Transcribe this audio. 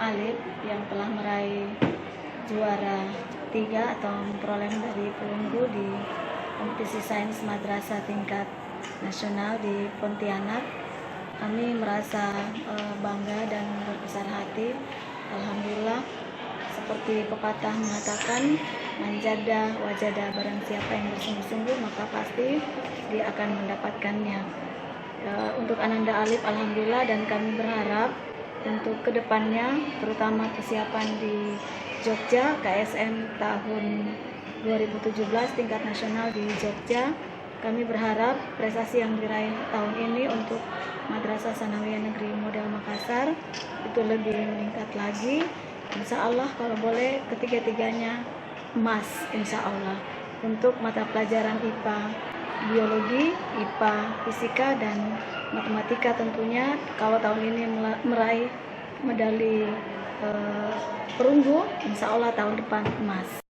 Alif yang telah meraih juara 3 atau memperoleh medali perunggu di kompetisi sains madrasah tingkat nasional di Pontianak. Kami merasa bangga dan berbesar hati. Alhamdulillah, seperti pepatah mengatakan, manjada wajada, barang siapa yang bersungguh-sungguh maka pasti dia akan mendapatkannya. Untuk Ananda Alif, alhamdulillah, dan kami berharap untuk kedepannya, terutama persiapan di Jogja, KSM tahun 2017 tingkat nasional di Jogja, kami berharap prestasi yang diraih tahun ini untuk Madrasah Sanawiyah Negeri Model Makassar itu lebih meningkat lagi. Insya Allah kalau boleh ketiga-tiganya emas, insya Allah, untuk mata pelajaran IPA biologi, IPA fisika, dan matematika tentunya. Kalau tahun ini meraih medali perunggu, insya Allah tahun depan emas.